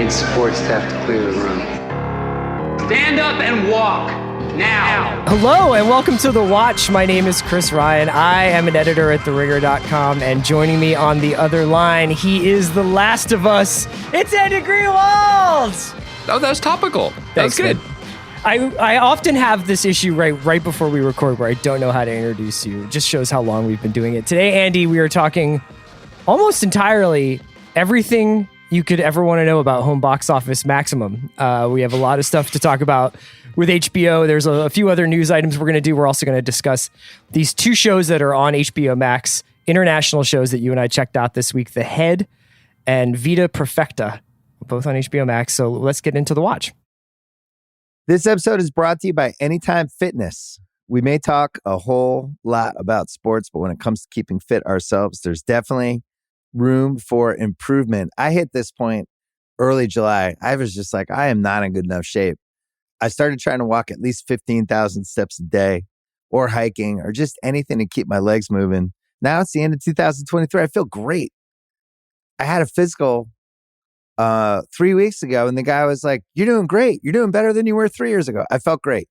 need support staff to clear the room. Stand up and walk now. Hello and welcome to The Watch. My name is Chris Ryan. I am an editor at TheRinger.com, and joining me on the other line, he is the last of us. It's Andy Greenwald. Oh, that was topical. That was good. I often have this issue right before we record where I don't know how to introduce you. It just shows how long we've been doing it. Today, Andy, we are talking almost entirely everything you could ever want to know about home box office maximum. We have a lot of stuff to talk about with HBO. There's a few other news items we're going to do. We're also going to discuss these two shows that are on HBO Max, international shows that you and I checked out this week, The Head and Vida Perfecta, both on HBO Max. So let's get into The Watch. This episode is brought to you by Anytime Fitness. We may talk a whole lot about sports, but when it comes to keeping fit ourselves, there's definitely room for improvement. I hit this point early July. I was just like, I am not in good enough shape. I started trying to walk at least 15,000 steps a day or hiking or just anything to keep my legs moving. Now it's the end of 2023. I feel great. I had a physical 3 weeks ago, and the guy was like, you're doing great. You're doing better than you were 3 years ago. I felt great.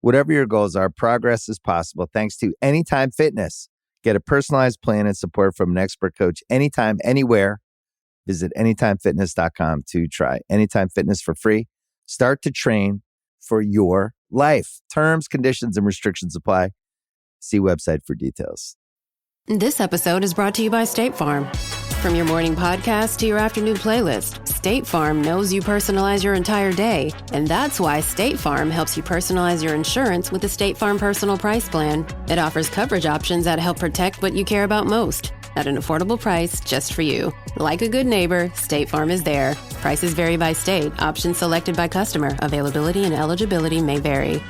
Whatever your goals are, progress is possible thanks to Anytime Fitness. Get a personalized plan and support from an expert coach anytime, anywhere. Visit anytimefitness.com to try Anytime Fitness for free. Start to train for your life. Terms, conditions, and restrictions apply. See website for details. This episode is brought to you by State Farm. From your morning podcast to your afternoon playlist, State Farm knows you personalize your entire day. And that's why State Farm helps you personalize your insurance with the State Farm Personal Price Plan. It offers coverage options that help protect what you care about most at an affordable price just for you. Like a good neighbor, State Farm is there. Prices vary by state. Options selected by customer. Availability and eligibility may vary.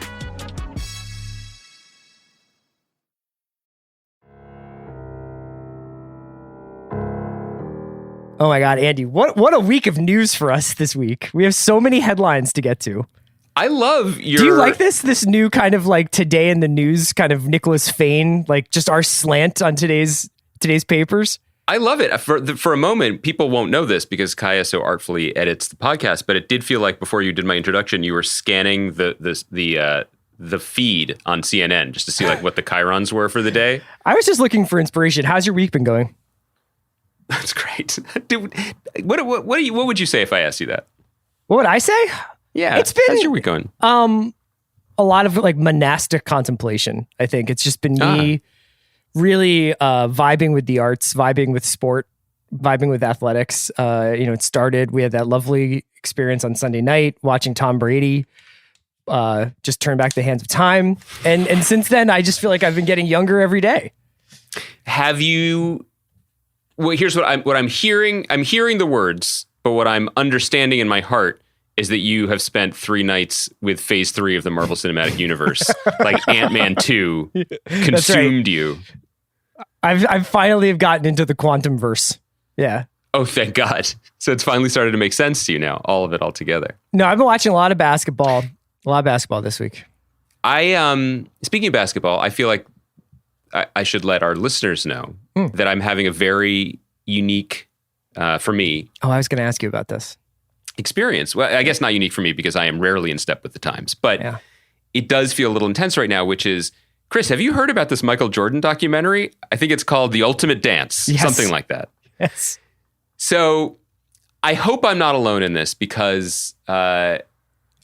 Oh my God, Andy, what a week of news for us this week. We have so many headlines to get to. I love your... Do you like this new kind of like today in the news kind of Nicholas Fain, like just our slant on today's papers? I love it. For a moment, people won't know this because Kaya so artfully edits the podcast, but it did feel like before you did my introduction, you were scanning the feed on CNN just to see like what the chyrons were for the day. I was just looking for inspiration. How's your week been going? That's great. Dude, what would you say if I asked you that? What would I say? Yeah. It's been how's your week going? A lot of like monastic contemplation. I think it's just been me really vibing with the arts, vibing with sport, vibing with athletics. It started, we had that lovely experience on Sunday night watching Tom Brady just turn back the hands of time. And since then, I just feel like I've been getting younger every day. Have you... Well, here's what I'm hearing. I'm hearing the words, but what I'm understanding in my heart is that you have spent 3 nights with Phase 3 of the Marvel Cinematic Universe, like Ant-Man 2 consumed you. I've finally have gotten into the quantum verse. Yeah. Oh, thank God! So it's finally started to make sense to you now, all of it all together. No, I've been watching a lot of basketball this week. Speaking of basketball, I feel like I should let our listeners know that I'm having a very unique, for me. Oh, I was going to ask you about this. Experience. Well, I guess not unique for me because I am rarely in step with the times, but It does feel a little intense right now, which is, Chris, have you heard about this Michael Jordan documentary? I think it's called The Ultimate Dance, something like that. Yes. So I hope I'm not alone in this because... You're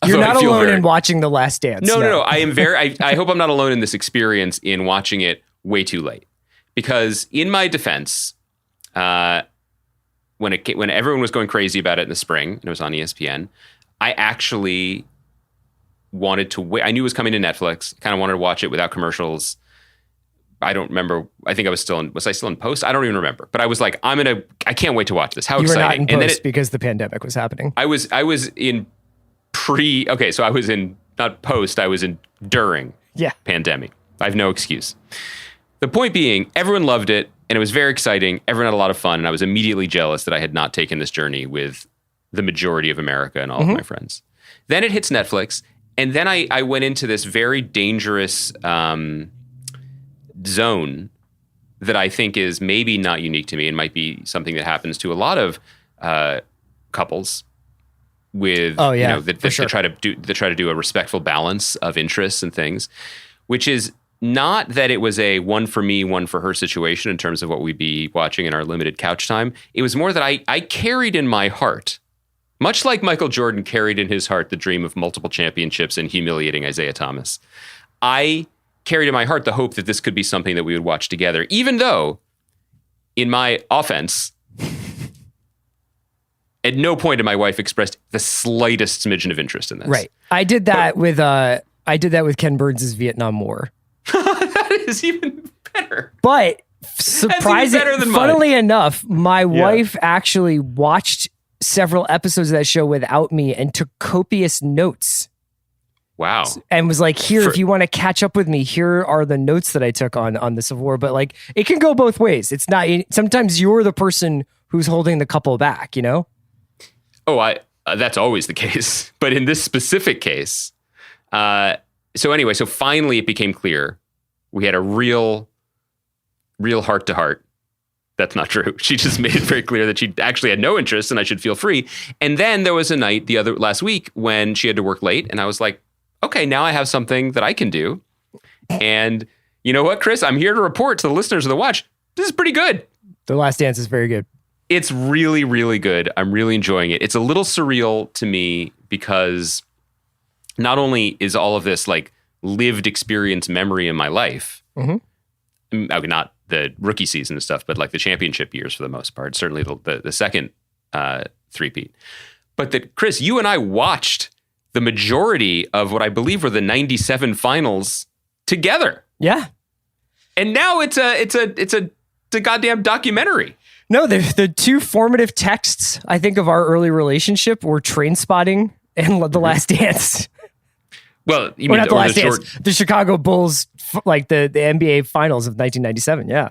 not alone in watching The Last Dance. No. I am I hope I'm not alone in this experience in watching it way too late, because in my defense, when everyone was going crazy about it in the spring and it was on ESPN, I actually wanted to wait. I knew it was coming to Netflix. Kind of wanted to watch it without commercials. I don't remember. I think I was still in post? I don't even remember. But I was like, I can't wait to watch this. How exciting. You were not in post because the pandemic was happening. I was in so I was in, not post, I was in during pandemic. I have no excuse. The point being, everyone loved it, and it was very exciting. Everyone had a lot of fun, and I was immediately jealous that I had not taken this journey with the majority of America and all of my friends. Then it hits Netflix, and then I went into this very dangerous zone that I think is maybe not unique to me and might be something that happens to a lot of couples, with that try to do a respectful balance of interests and things, which is not that it was a one for me, one for her situation in terms of what we'd be watching in our limited couch time. It was more that I carried in my heart, much like Michael Jordan carried in his heart the dream of multiple championships and humiliating Isaiah Thomas. I carried in my heart the hope that this could be something that we would watch together, even though, in my offense, at no point did my wife expressed the slightest smidgen of interest in this. Right. I did that with Ken Burns' Vietnam War. That is even better. But funnily enough, my wife actually watched several episodes of that show without me and took copious notes. Wow. And was like, here, if you want to catch up with me, here are the notes that I took on the Civil War. But like, it can go both ways. It's not, sometimes you're the person who's holding the couple back, you know? Oh, that's always the case. But in this specific case, so finally it became clear we had a real heart to heart. That's not true. She just made it very clear that she actually had no interest and I should feel free. And then there was a night last week when she had to work late and I was like, okay, now I have something that I can do. And you know what, Chris? I'm here to report to the listeners of The Watch. This is pretty good. The Last Dance is very good. It's really, really good. I'm really enjoying it. It's a little surreal to me because not only is all of this like lived experience memory in my life, not the rookie season and stuff, but like the championship years for the most part, certainly the second three-peat. But that, Chris, you and I watched the majority of what I believe were the 97 finals together. Yeah. And now it's a goddamn documentary. No, the two formative texts, I think, of our early relationship were Trainspotting and The Last Dance. Well, you mean not The Last Dance, the Chicago Bulls, like the NBA Finals of 1997, yeah.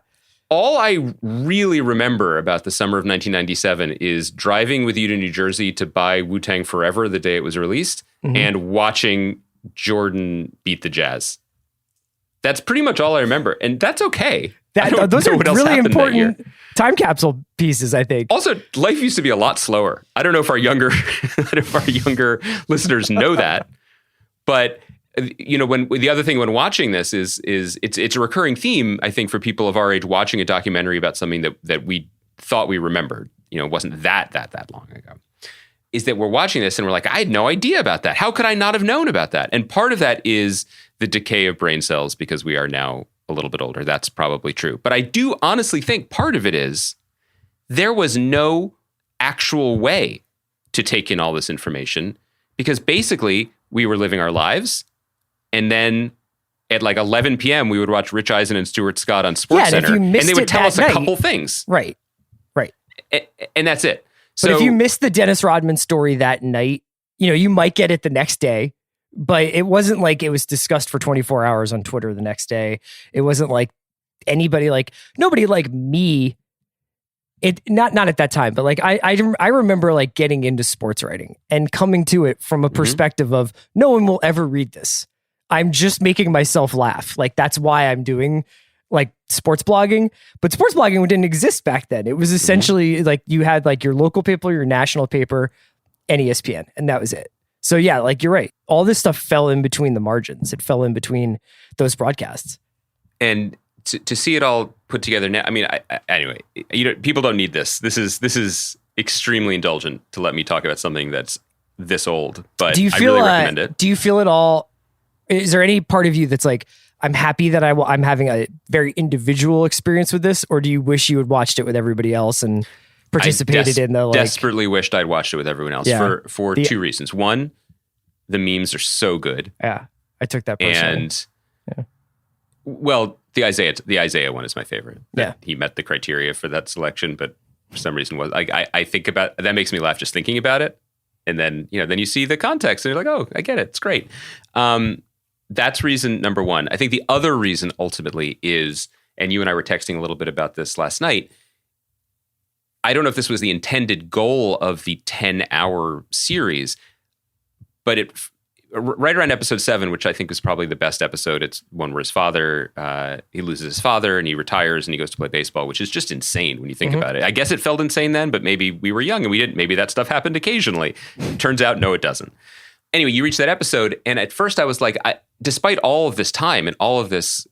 All I really remember about the summer of 1997 is driving with you to New Jersey to buy Wu-Tang Forever the day it was released and watching Jordan beat the Jazz. That's pretty much all I remember, and that's okay. Those are really important time capsule pieces, I think. Also, life used to be a lot slower. I don't know if our younger listeners know that, but you know, when the other thing when watching this is it's a recurring theme, I think, for people of our age watching a documentary about something that we thought we remembered. You know, it wasn't that long ago. Is that we're watching this and we're like, I had no idea about that. How could I not have known about that? And part of that is the decay of brain cells because we are now a little bit older. That's probably true. But I do honestly think part of it is there was no actual way to take in all this information because basically we were living our lives. And then at like 11 p.m., we would watch Rich Eisen and Stuart Scott on SportsCenter, and they would tell us a couple things. Right. And that's it. But if you missed the Dennis Rodman story that night, you know, you might get it the next day. But it wasn't like it was discussed for 24 hours on Twitter the next day. It wasn't like nobody like me. It not at that time, but like I remember like getting into sports writing and coming to it from a perspective of no one will ever read this. I'm just making myself laugh. Like that's why I'm doing like sports blogging, but sports blogging didn't exist back then. It was essentially like you had like your local paper, your national paper, and ESPN, and that was it. So yeah, like you're right. All this stuff fell in between the margins. It fell in between those broadcasts. And to see it all put together now, I mean, anyway, you know, people don't need this. This is extremely indulgent to let me talk about something that's this old, but I really recommend it. Do you feel at all? Is there any part of you that's like, I'm happy that I'm having a very individual experience with this, or do you wish you had watched it with everybody else and participated in the like? Desperately wished I'd watched it with everyone else for two reasons. One, the memes are so good. Yeah, I took that personally. And well, the Isaiah one is my favorite. Yeah, he met the criteria for that selection, but for some reason was like I think about that makes me laugh just thinking about it, and then then you see the context and you're like, oh, I get it. It's great. That's reason number one. I think the other reason ultimately is, and you and I were texting a little bit about this last night, I don't know if this was the intended goal of the 10-hour series, but right around episode 7, which I think is probably the best episode. It's one where his father, he loses his father and he retires and he goes to play baseball, which is just insane when you think about it. I guess it felt insane then, but maybe we were young and we didn't. Maybe that stuff happened occasionally. Turns out, no, it doesn't. Anyway, you reach that episode, and at first I was like, despite all of this time and all of this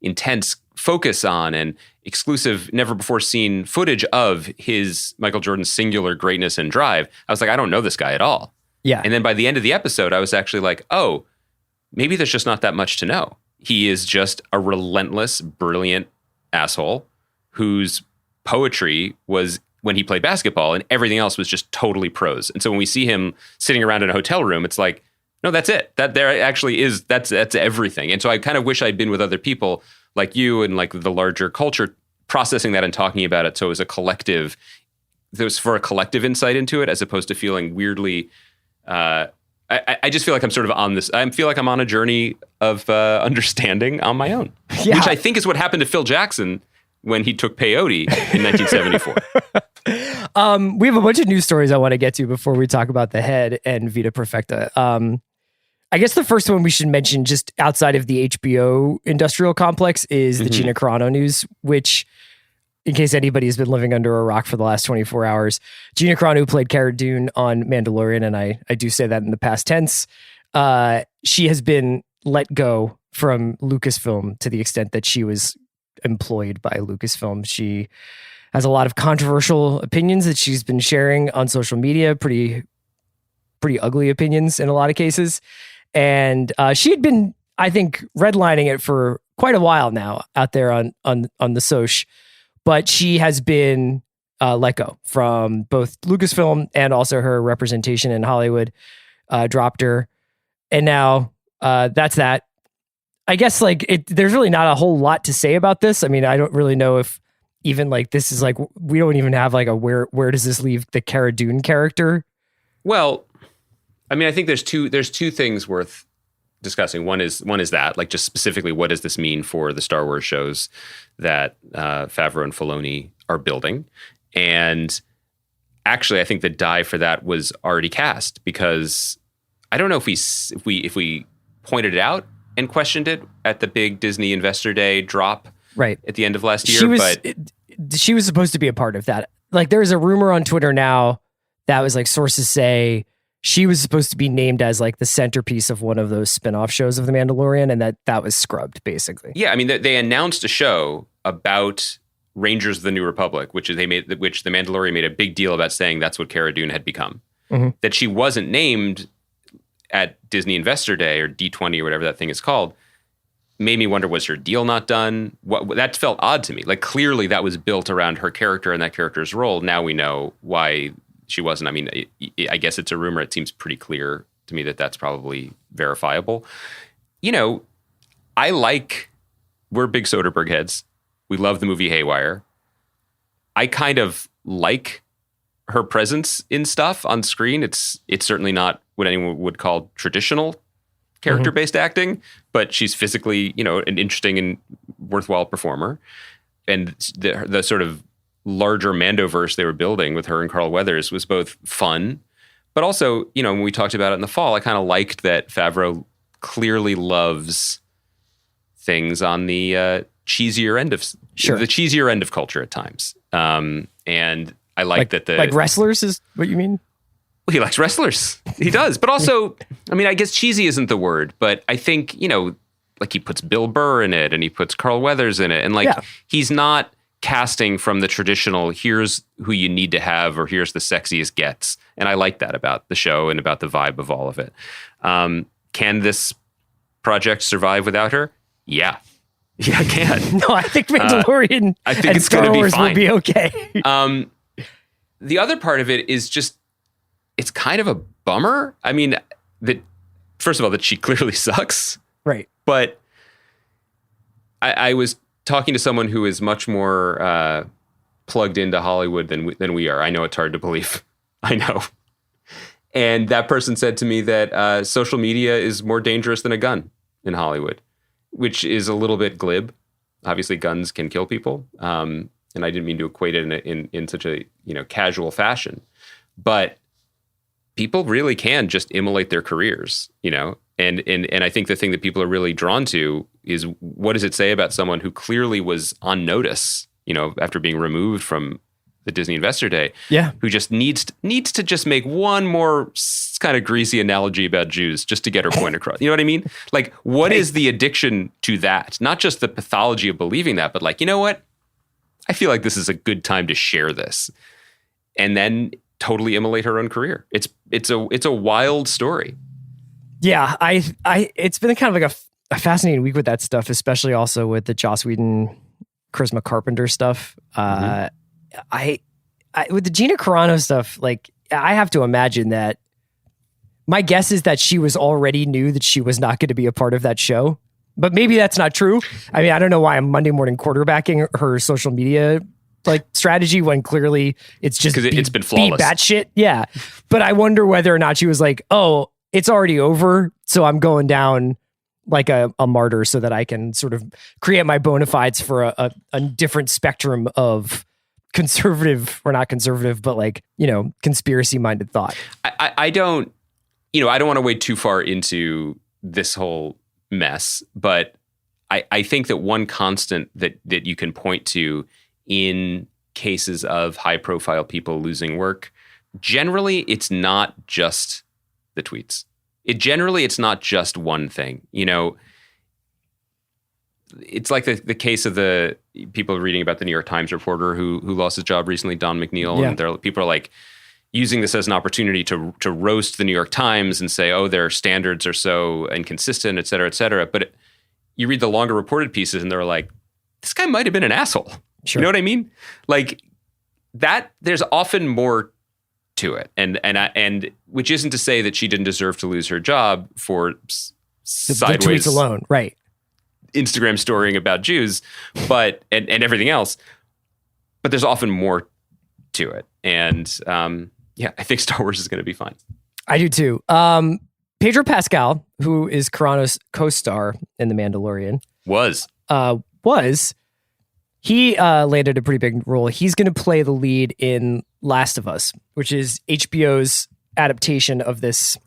intense focus on and exclusive, never before seen footage of his Michael Jordan's singular greatness and drive, I was like, I don't know this guy at all. Yeah. And then by the end of the episode, I was actually like, oh, maybe there's just not that much to know. He is just a relentless, brilliant asshole whose poetry was when he played basketball and everything else was just totally prose. And so when we see him sitting around in a hotel room, it's like, no, that's it. That there actually is, that's everything. And so I kind of wish I'd been with other people like you and like the larger culture processing that and talking about it. So it was a collective, there was for a collective insight into it as opposed to feeling weirdly, I just feel like I'm sort of on this, I feel like I'm on a journey of understanding on my own, which I think is what happened to Phil Jackson when he took peyote in 1974. We have a bunch of news stories I want to get to before we talk about the Head and Vida Perfecta. I guess the first one we should mention just outside of the HBO industrial complex is the Gina Carano news, which, in case anybody has been living under a rock for the last 24 hours, Gina Carano, who played Cara Dune on Mandalorian, and I do say that in the past tense, she has been let go from Lucasfilm to the extent that she was employed by Lucasfilm. She has a lot of controversial opinions that she's been sharing on social media, pretty ugly opinions in a lot of cases. And she had been, I think, redlining it for quite a while now out there on the soch. But she has been let go from both Lucasfilm and also her representation in Hollywood dropped her. And now that's that. I guess there's really not a whole lot to say about this. I mean, I don't really know if even like this is like, we don't even have like a where does this leave the Cara Dune character? Well, I mean, I think there's two things worth discussing. One is that, like, just specifically, what does this mean for the Star Wars shows that Favreau and Filoni are building? And actually, I think the die for that was already cast, because I don't know if we pointed it out and questioned it at the big Disney Investor Day drop right at the end of last year. She was supposed to be a part of that. Like, there's a rumor on Twitter now that was like, sources say she was supposed to be named as like the centerpiece of one of those spin-off shows of The Mandalorian, and that was scrubbed, basically. Yeah, I mean, they announced a show about Rangers of the New Republic, which The Mandalorian made a big deal about, saying that's what Cara Dune had become. Mm-hmm. That she wasn't named at Disney Investor Day or D20 or whatever that thing is called made me wonder, was her deal not done? That felt odd to me. Like, clearly that was built around her character and that character's role. Now we know why she wasn't. I mean, I guess it's a rumor. It seems pretty clear to me that that's probably verifiable. You know, we're big Soderbergh heads. We love the movie Haywire. I kind of like her presence in stuff on screen. It's certainly not what anyone would call traditional character-based acting, but she's physically, an interesting and worthwhile performer. And the sort of larger Mandoverse they were building with her and Carl Weathers was both fun, but also, when we talked about it in the fall, I kind of liked that Favreau clearly loves things on the cheesier end of culture at times. And I like that like wrestlers is what you mean? Well, he likes wrestlers. He does. But also, I mean, I guess cheesy isn't the word, but I think, like, he puts Bill Burr in it and he puts Carl Weathers in it. And he's not casting from the traditional, here's who you need to have, or here's the sexiest gets. And I like that about the show and about the vibe of all of it. Can this project survive without her? Yeah. Yeah, I can. No, I think Mandalorian I think and it's Star Wars fine. will be okay. The other part of it is just, it's kind of a bummer. I mean, first of all, that she clearly sucks. Right. But I was talking to someone who is much more plugged into Hollywood than we are. I know it's hard to believe. I know. And that person said to me that social media is more dangerous than a gun in Hollywood, which is a little bit glib. Obviously, guns can kill people. And I didn't mean to equate it in such a casual fashion. But people really can just immolate their careers, you know? And I think the thing that people are really drawn to is, what does it say about someone who clearly was on notice, you know, after being removed from the Disney Investor Day, who just needs to just make one more kind of greasy analogy about Jews just to get her point across. You know what I mean? Like, what is the addiction to that? Not just the pathology of believing that, but like, you know what? I feel like this is a good time to share this, and then totally immolate her own career. It's a wild story. Yeah, it's been kind of like a fascinating week with that stuff, especially also with the Joss Whedon, Charisma Carpenter stuff. I with the Gina Carano stuff, like, I have to imagine that my guess is that she was already knew that she was not going to be a part of that show, but maybe that's not true. I mean, I don't know why I'm Monday morning quarterbacking her social media like strategy when clearly it's just because it's been flawless. Batshit. Yeah. But I wonder whether or not she was like, oh, it's already over, so I'm going down like a martyr so that I can sort of create my bona fides for a different spectrum of conservative, or not conservative, but like, you know, conspiracy minded thought. I don't want to wade too far into this whole mess, but I think that one constant that you can point to in cases of high profile people losing work, generally it's not just the tweets. It's not just one thing. You know, it's like the case of the people reading about the New York Times reporter who lost his job recently, Don McNeil, and people are like using this as an opportunity to roast the New York Times and say, oh, their standards are so inconsistent, et cetera, et cetera. But you read the longer reported pieces and they're like, this guy might have been an asshole. Sure. You know what I mean? Like that, there's often more to it. And which isn't to say that she didn't deserve to lose her job for sideways the tweets alone, right? Instagram storying about Jews, but and everything else. But there's often more to it. And I think Star Wars is going to be fine. I do too. Pedro Pascal, who is Carano's co-star in The Mandalorian, he landed a pretty big role. He's going to play the lead in Last of Us, which is HBO's adaptation of this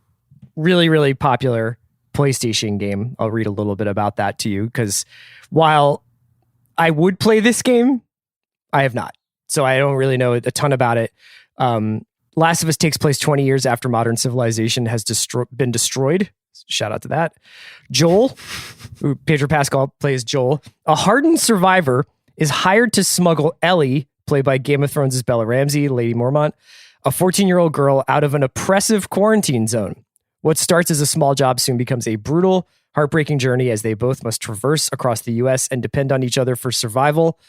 really, really popular PlayStation game. I'll read a little bit about that to you, because while I would play this game, I have not. So I don't really know a ton about it. Last of Us takes place 20 years after modern civilization has been destroyed. Shout out to that. Joel, who Pedro Pascal plays Joel, a hardened survivor, is hired to smuggle Ellie, played by Game of Thrones' Bella Ramsey, Lady Mormont, a 14-year-old girl, out of an oppressive quarantine zone. What starts as a small job soon becomes a brutal, heartbreaking journey as they both must traverse across the U.S. and depend on each other for survival.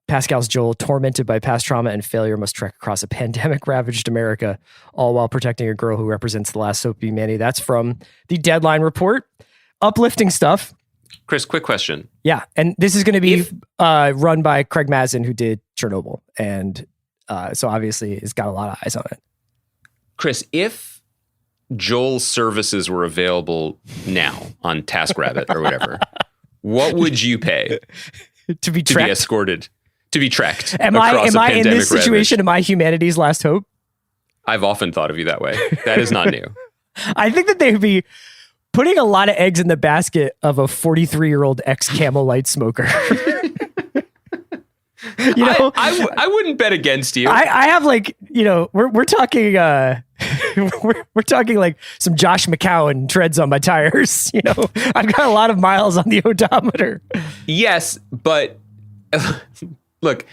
Pascal's Joel, tormented by past trauma and failure, must trek across a pandemic-ravaged America, all while protecting a girl who represents the last hope of humanity. That's from the Deadline report. Uplifting stuff. Chris, quick question. Yeah, and this is going to be run by Craig Mazin, who did Chernobyl, and so obviously it's got a lot of eyes on it. Chris, if Joel's services were available now on TaskRabbit or whatever, what would you pay to be escorted, to be trekked? Am I in this situation? Am I humanity's last hope? I've often thought of you that way. That is not new. I think that they'd be putting a lot of eggs in the basket of a 43-year-old ex-Camel Light smoker. You know, I wouldn't bet against you. I have like, you know, we're talking we're talking like some Josh McCown treads on my tires. You know, I've got a lot of miles on the odometer. Yes, but look,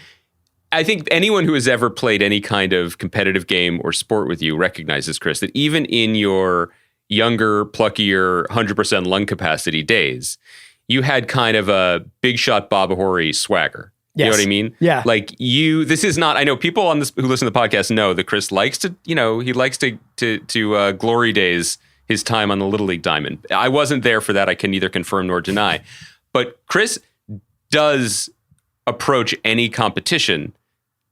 I think anyone who has ever played any kind of competitive game or sport with you recognizes, Chris, that even in your younger, pluckier, 100% lung capacity days, you had kind of a big shot Bob Horry swagger. Yes. You know what I mean? Yeah. Like this is not, I know people on this who listen to the podcast know that Chris likes to, you know, he likes to glory days his time on the Little League diamond. I wasn't there for that. I can neither confirm nor deny. But Chris does approach any competition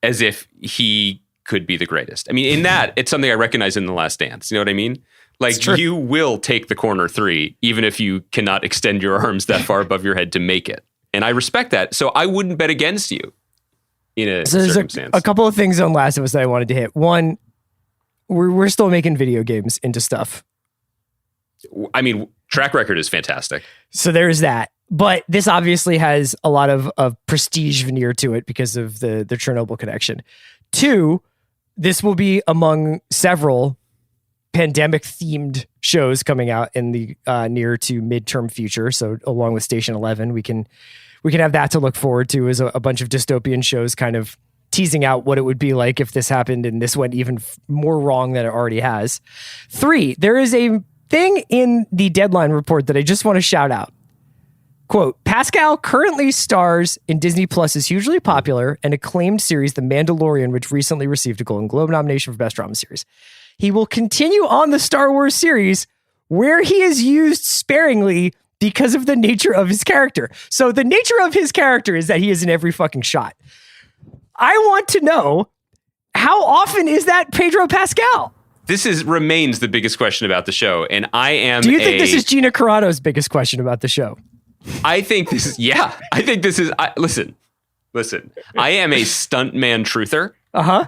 as if he could be the greatest. I mean, in that, it's something I recognize in The Last Dance. You know what I mean? Like, you will take the corner three, even if you cannot extend your arms that far above your head to make it. And I respect that. So I wouldn't bet against you in a circumstance. There's a couple of things on Last of Us that I wanted to hit. One, we're still making video games into stuff. I mean, track record is fantastic. So there's that. But this obviously has a lot of prestige veneer to it because of the Chernobyl connection. 2, this will be among several pandemic-themed shows coming out in the near to midterm future. So along with Station 11, we can have that to look forward to as a bunch of dystopian shows kind of teasing out what it would be like if this happened and this went even more wrong than it already has. 3, there is a thing in the Deadline report that I just want to shout out. Quote, Pascal currently stars in Disney Plus's hugely popular and acclaimed series, The Mandalorian, which recently received a Golden Globe nomination for Best Drama Series. He will continue on the Star Wars series where he is used sparingly because of the nature of his character. So the nature of his character is that he is in every fucking shot. I want to know, how often is that Pedro Pascal? This remains the biggest question about the show. And I am Do you think this is Gina Carano's biggest question about the show? I think this is, yeah. I think this is, listen. I am a stuntman truther. Uh-huh.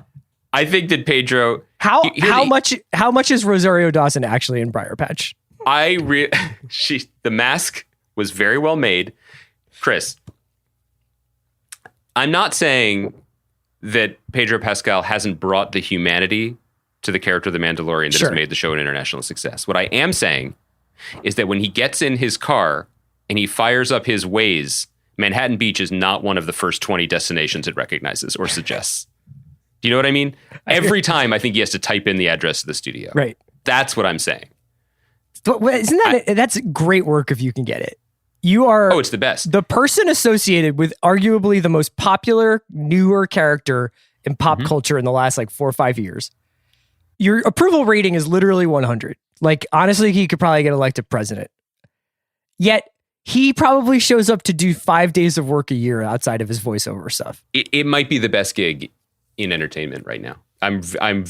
I think that Pedro... How much is Rosario Dawson actually in Briar Patch? The mask was very well made. Chris, I'm not saying that Pedro Pascal hasn't brought the humanity to the character of the Mandalorian that has made the show an international success. What I am saying is that when he gets in his car and he fires up his Waze, Manhattan Beach is not one of the first 20 destinations it recognizes or suggests. Do you know what I mean? Every time I think he has to type in the address of the studio. Right. That's what I'm saying. But isn't that that's great work if you can get it? You are it's the best. The person associated with arguably the most popular, newer character in pop culture in the last 4 or 5 years. Your approval rating is literally 100. Honestly, he could probably get elected president. Yet he probably shows up to do 5 days of work a year outside of his voiceover stuff. It might be the best gig in entertainment right now. I'm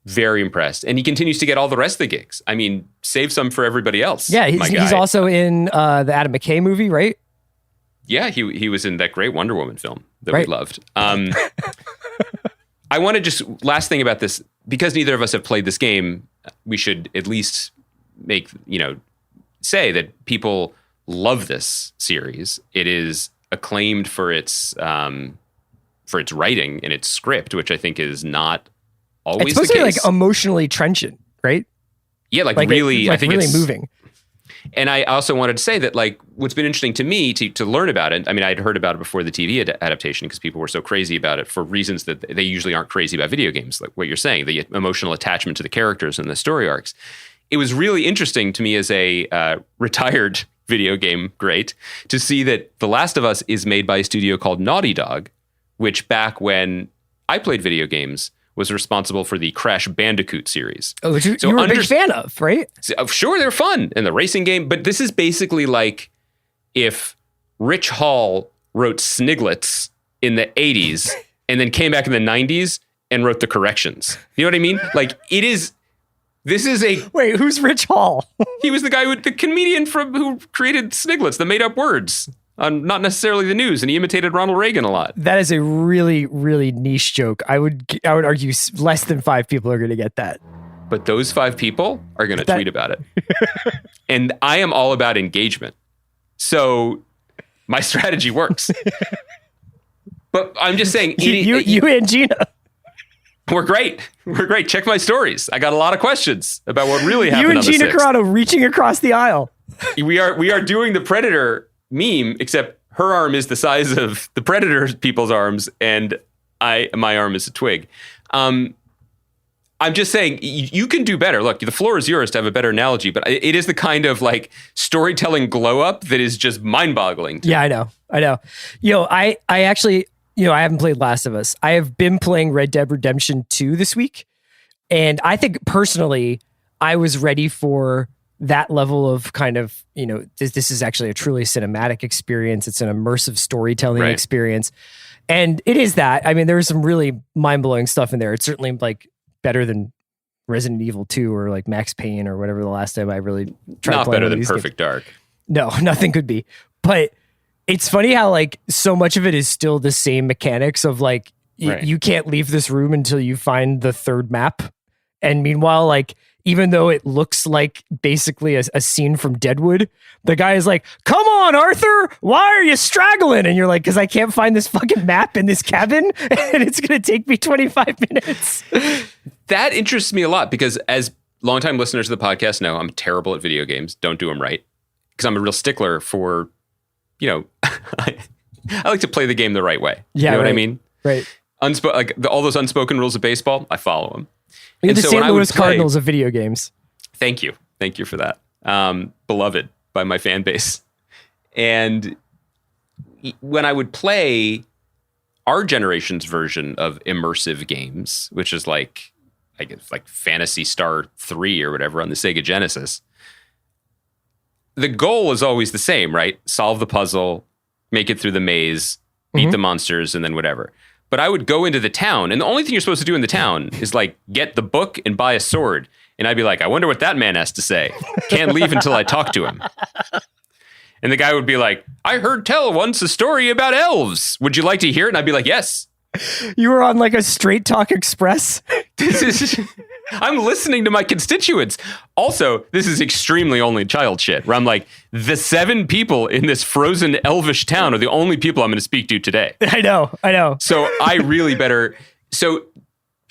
very impressed. And he continues to get all the rest of the gigs. I mean, save some for everybody else. Yeah, he's also in the Adam McKay movie, right? Yeah, he was in that great Wonder Woman film that we loved. I want to just, last thing about this, because neither of us have played this game, we should at least say that people love this series. It is acclaimed for its writing and its script, which I think is not always it's supposed the case. To be emotionally trenchant, right? Yeah, really, I think really it's moving. And I also wanted to say that what's been interesting to me to learn about it. I mean, I'd heard about it before the TV adaptation because people were so crazy about it for reasons that they usually aren't crazy about video games, like what you're saying, the emotional attachment to the characters and the story arcs. It was really interesting to me as a retired video game great to see that The Last of Us is made by a studio called Naughty Dog, which back when I played video games was responsible for the Crash Bandicoot series. Oh, which you were a big fan of, right? Sure, they're fun in the racing game, but this is basically like if Rich Hall wrote Sniglets in the 80s and then came back in the 90s and wrote the corrections. You know what I mean? This is a... Wait, who's Rich Hall? He was the comedian who created Sniglets, the made-up words on not necessarily the news, and he imitated Ronald Reagan a lot. That is a really, really niche joke. I would argue less than 5 people are going to get that. But those 5 people are going to tweet about it. And I am all about engagement. So my strategy works. But I'm just saying... You and Gina... We're great. Check my stories. I got a lot of questions about what really happened. You and Gina Carano reaching across the aisle. We are doing the Predator meme, except her arm is the size of the Predator people's arms, and my arm is a twig. I'm just saying you can do better. Look, the floor is yours to have a better analogy, but it is the kind of storytelling glow up that is just mind boggling. Yeah, I know. I actually. I haven't played Last of Us. I have been playing Red Dead Redemption 2 this week. And I think personally, I was ready for that level of kind of, this is actually a truly cinematic experience. It's an immersive storytelling experience. And it is that. I mean, there was some really mind-blowing stuff in there. It's certainly better than Resident Evil 2 or Max Payne or whatever the last time I really tried Not playing better than these Perfect games. Dark. No, nothing could be. But it's funny how so much of it is still the same mechanics of you can't leave this room until you find the third map. And meanwhile, like, even though it looks like basically a scene from Deadwood, the guy is like, come on, Arthur, why are you straggling? And you're like, because I can't find this fucking map in this cabin and it's going to take me 25 minutes. That interests me a lot because as longtime listeners of the podcast know, I'm terrible at video games. Don't do them right. Because I'm a real stickler for, I like to play the game the right way. Yeah, you know right. what I mean? Right. All those unspoken rules of baseball, I follow them. You're the St. Louis Cardinals of video games. Thank you. Thank you for that. Beloved by my fan base. And when I would play our generation's version of immersive games, which is like, I guess, like Phantasy Star 3 or whatever on the Sega Genesis, the goal is always the same, right? Solve the puzzle, make it through the maze, beat the monsters, and then whatever. But I would go into the town, and the only thing you're supposed to do in the town is like get the book and buy a sword. And I'd be like, I wonder what that man has to say. Can't leave until I talk to him. And the guy would be like, I heard tell once a story about elves. Would you like to hear it? And I'd be like, yes. You were on like a Straight Talk Express. I'm listening to my constituents. Also, this is extremely only child shit, where I'm like, the 7 people in this frozen elvish town are the only people I'm going to speak to today. I know. So I really better. So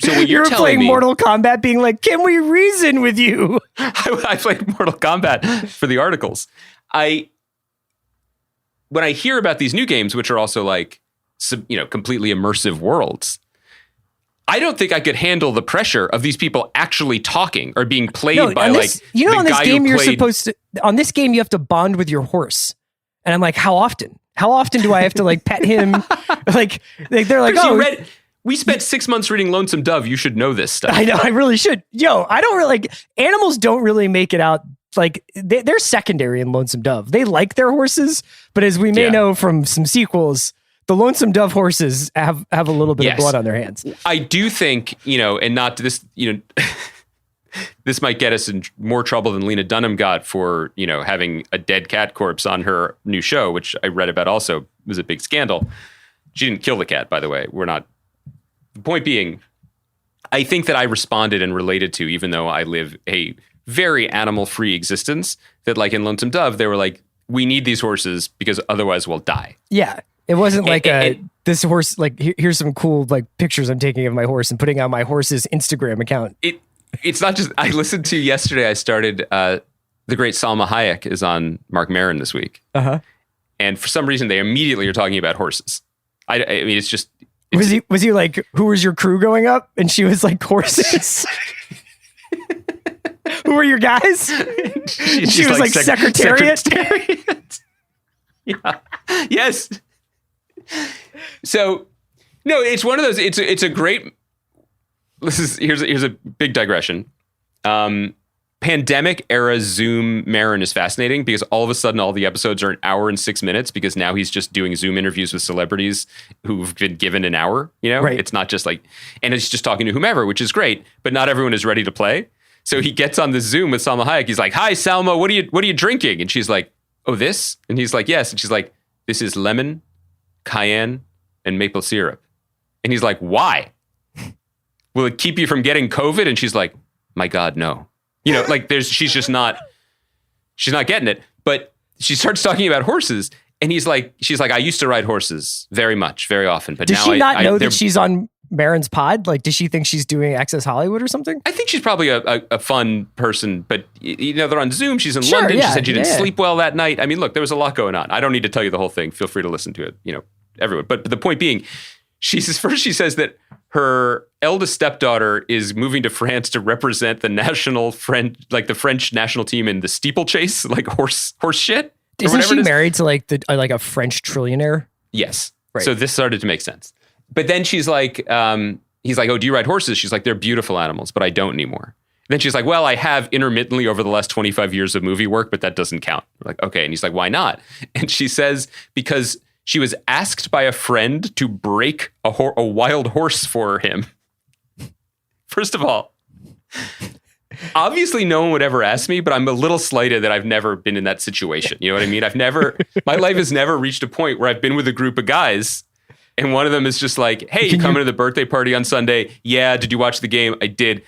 when you're telling playing me, Mortal Kombat, being like, can we reason with you? I played Mortal Kombat for the articles. When I hear about these new games, which are also like, completely immersive worlds, I don't think I could handle the pressure of these people actually talking or being played by on this game you're supposed to. On this game, you have to bond with your horse, and I'm like, how often? How often do I have to like pet him? like they're like, oh. We spent 6 months reading Lonesome Dove. You should know this stuff. I know. I really should. I don't really like animals. Don't really make it out. Like they're secondary in Lonesome Dove. They like their horses, but as we may know from some sequels, the Lonesome Dove horses have a little bit of blood on their hands. I do think, and not this, this might get us in more trouble than Lena Dunham got for, having a dead cat corpse on her new show, which I read about also was a big scandal. She didn't kill the cat, by the way. The point being, I think that I responded and related to, even though I live a very animal-free existence, that like in Lonesome Dove, they were like, we need these horses because otherwise we'll die. Yeah. It wasn't like this horse, like here's some cool like pictures I'm taking of my horse and putting on my horse's Instagram account. It's not just, I listened to yesterday, I started, the great Salma Hayek is on Mark Maron this week. Uh-huh. And for some reason they immediately are talking about horses. I mean, it's just. Was he like, who was your crew going up? And she was like, horses. Who are your guys? She was like secretariat. Yeah. Yes. So, no, it's one of those. It's a great. Here's a big digression. Pandemic era Zoom Maron is fascinating because all of a sudden all the episodes are an hour and 6 minutes because now he's just doing Zoom interviews with celebrities who've been given an hour. Right. It's not just like, and it's just talking to whomever, which is great, but not everyone is ready to play. So he gets on the Zoom with Salma Hayek. He's like, "Hi, Salma, what are you drinking?" And she's like, "Oh, this?" And he's like, "Yes." And she's like, "This is lemon, cayenne, and maple syrup." And he's like, "Why? Will it keep you from getting COVID?" And she's like, "My God, no." Like she's not getting it. But she starts talking about horses, and she's like, "I used to ride horses very much, very often, but does now she not know that she's on Maron's pod? Like, does she think she's doing Access Hollywood or something? I think she's probably a fun person, but they're on Zoom. She's in London. Yeah, she said she didn't sleep well that night. I mean, look, there was a lot going on. I don't need to tell you the whole thing. Feel free to listen to it. Everyone. But the point being, she says that her eldest stepdaughter is moving to France to represent the French national team in the steeplechase, like horse shit. Isn't she married to like a French trillionaire? Yes. Right. So this started to make sense. But then she's like, he's like, "Oh, do you ride horses?" She's like, "They're beautiful animals, but I don't anymore." Then she's like, "Well, I have intermittently over the last 25 years of movie work, but that doesn't count." We're like, okay. And he's like, "Why not?" And she says, because she was asked by a friend to break a wild horse for him. First of all, obviously no one would ever ask me, but I'm a little slighted that I've never been in that situation. You know what I mean? My life has never reached a point where I've been with a group of guys and one of them is just like, "Hey, you coming to the birthday party on Sunday?" "Yeah." "Did you watch the game?" "I did."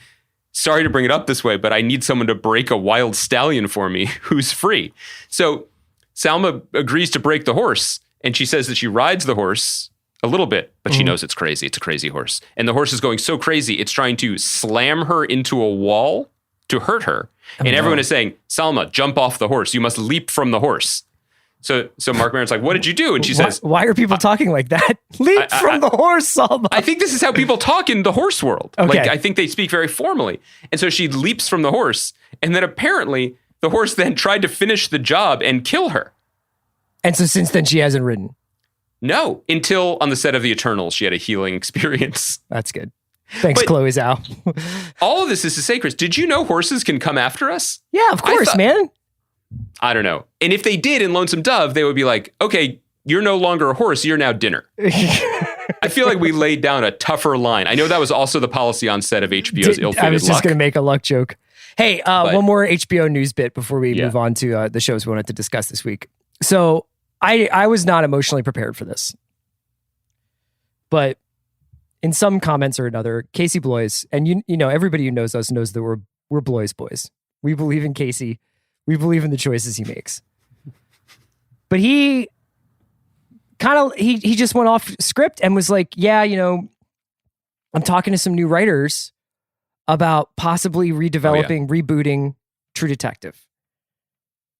sorry to bring it up this way, but I need someone to break a wild stallion for me who's free. So Salma agrees to break the horse, and she says that she rides the horse a little bit, but she knows it's crazy. It's a crazy horse. And the horse is going so crazy, it's trying to slam her into a wall to hurt her. And everyone is saying, Salma, jump off the horse. You must leap from the horse. So Mark Maron's like, what did you do? And she says, why are people talking like that? Leap from the horse, Salma. I think this is how people talk in the horse world. Okay. Like, I think they speak very formally. And so she leaps from the horse. And then apparently the horse then tried to finish the job and kill her. And so since then, she hasn't ridden. No, until on the set of The Eternals, she had a healing experience. That's good. Thanks, Chloe Zhao. All of this is to say, Chris, did you know horses can come after us? Yeah, of course, man. I don't know. And if they did in Lonesome Dove, they would be like, okay, you're no longer a horse, you're now dinner. I feel like we laid down a tougher line. I know that was also the policy on set of HBO's Ill-Fated Luck. I was just going to make a luck joke. Hey, one more HBO news bit before we move on to the shows we wanted to discuss this week. So I was not emotionally prepared for this. But in some comments or another, Casey Bloys, and you know, everybody who knows us knows that we're Bloys boys. We believe in Casey. We believe in the choices he makes. But he just went off script and was like, yeah, you know, I'm talking to some new writers about possibly redeveloping, rebooting True Detective.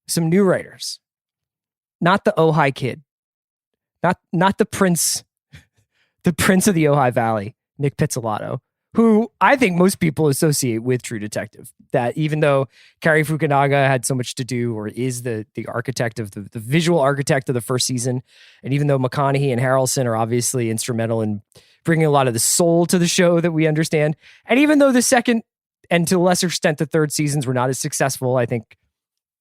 Some new writers. Not the Ojai kid. Not the prince of the Ojai Valley, Nick Pizzolatto, who I think most people associate with True Detective. That even though Cary Fukunaga had so much to do, or is the architect of the visual architect of the first season, and even though McConaughey and Harrelson are obviously instrumental in bringing a lot of the soul to the show that we understand, and even though the second and to a lesser extent the third seasons were not as successful, I think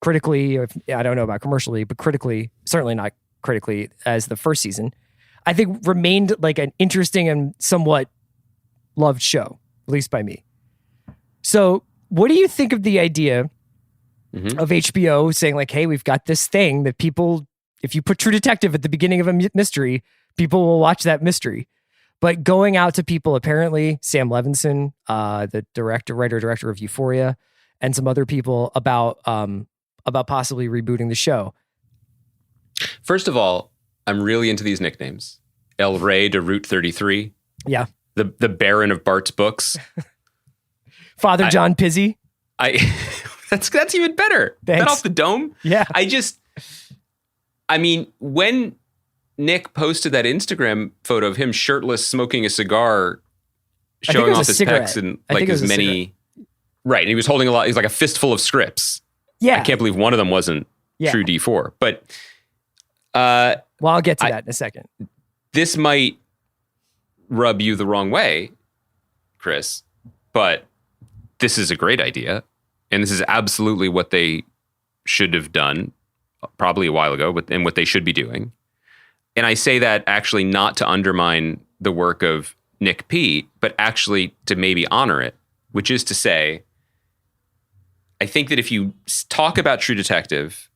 critically, I don't know about commercially, but critically, certainly not critically as the first season, I think remained like an interesting and somewhat loved show, at least by me. So what do you think of the idea of HBO saying like, hey, we've got this thing that people, if you put True Detective at the beginning of a mystery, people will watch that mystery. But going out to people, apparently Sam Levinson, the writer-director of Euphoria, and some other people about possibly rebooting the show. First of all, I'm really into these nicknames. El Rey de Route 33. Yeah. The Baron of Bart's books. Father John Pizzi. That's even better. Thanks. That off the dome? Yeah. I mean, when Nick posted that Instagram photo of him shirtless, smoking a cigar, showing off his pecs and like as many. Right. And he was holding a lot. He's like a fistful of scripts. Yeah. I can't believe one of them wasn't True D4. But well, I'll get to that in a second. This might rub you the wrong way, Chris, but this is a great idea. And this is absolutely what they should have done probably a while ago, and what they should be doing. And I say that actually not to undermine the work of Nick P., but actually to maybe honor it, which is to say, I think that if you talk about True Detective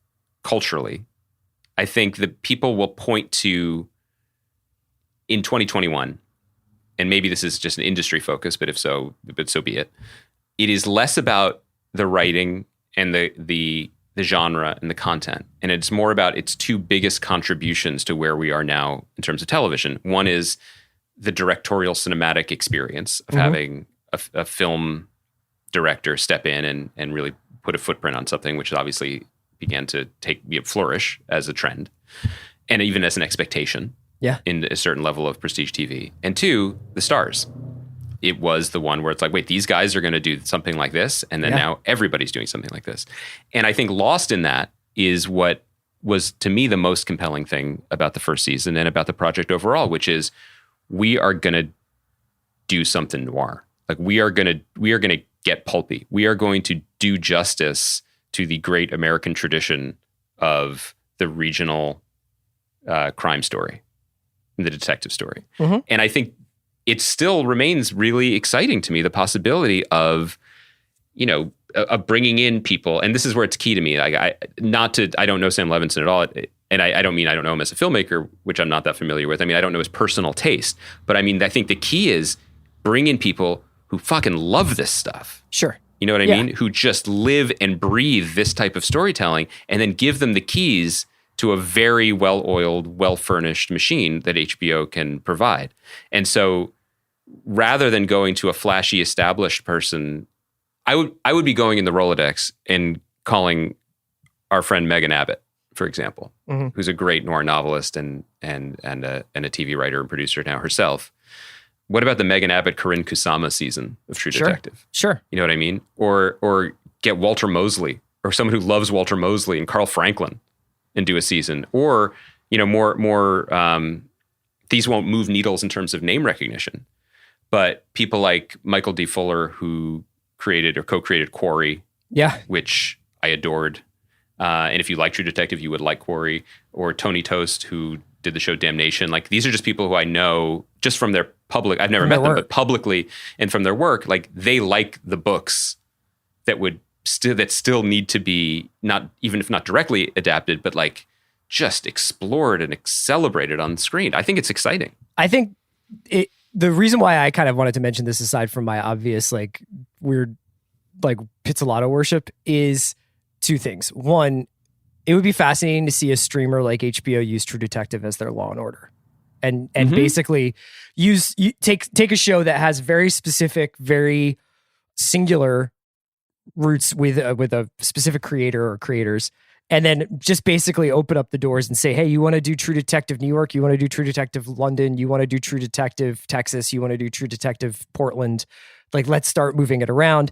culturally, I think that people will point to, in 2021, and maybe this is just an industry focus, but so be it. It is less about the writing and the genre and the content, and it's more about its two biggest contributions to where we are now in terms of television. One is the directorial cinematic experience of having a film director step in and really put a footprint on something, which obviously began to flourish as a trend and even as an expectation in a certain level of prestige TV. And two, the stars. It was the one where it's like, wait, these guys are going to do something like this, and then now everybody's doing something like this. And I think lost in that is what was, to me, the most compelling thing about the first season and about the project overall, which is we are going to do something noir. Like we are going to get pulpy. We are going to do justice to the great American tradition of the regional crime story, the detective story. And I think it still remains really exciting to me, the possibility of, of bringing in people. And this is where it's key to me. I don't know Sam Levinson at all. And I don't mean I don't know him as a filmmaker, which I'm not that familiar with. I mean, I don't know his personal taste. But I mean, I think the key is bring in people who fucking love this stuff. Sure. You know what I mean? Who just live and breathe this type of storytelling, and then give them the keys to a very well-oiled, well-furnished machine that HBO can provide. And so rather than going to a flashy established person, I would be going in the Rolodex and calling our friend Megan Abbott, for example, who's a great noir novelist and a TV writer and producer now herself. What about the Megan Abbott, Corinne Kusama season of True Detective? Sure. You know what I mean? Or get Walter Mosley, or someone who loves Walter Mosley and Carl Franklin, and do a season. Or, more these won't move needles in terms of name recognition, but people like Michael D. Fuller, who created or co-created Quarry, which I adored. And if you like True Detective, you would like Quarry. Or Tony Tost, who did the show Damnation. Like, these are just people who I know just from their public, I've never met them, but publicly and from their work, like, they like the books that still need to be, not even if not directly adapted, but like just explored and celebrated on screen. I think it's exciting. I think the reason why I kind of wanted to mention this, aside from my obvious like weird like Pizzolatto worship, is two things. One, it would be fascinating to see a streamer like HBO use True Detective as their Law and Order, and basically take a show that has very specific, very singular roots with a specific creator or creators, and then just basically open up the doors and say, hey, you want to do True Detective New York, you want to do True Detective London, you want to do True Detective Texas, you want to do True Detective Portland, like, let's start moving it around.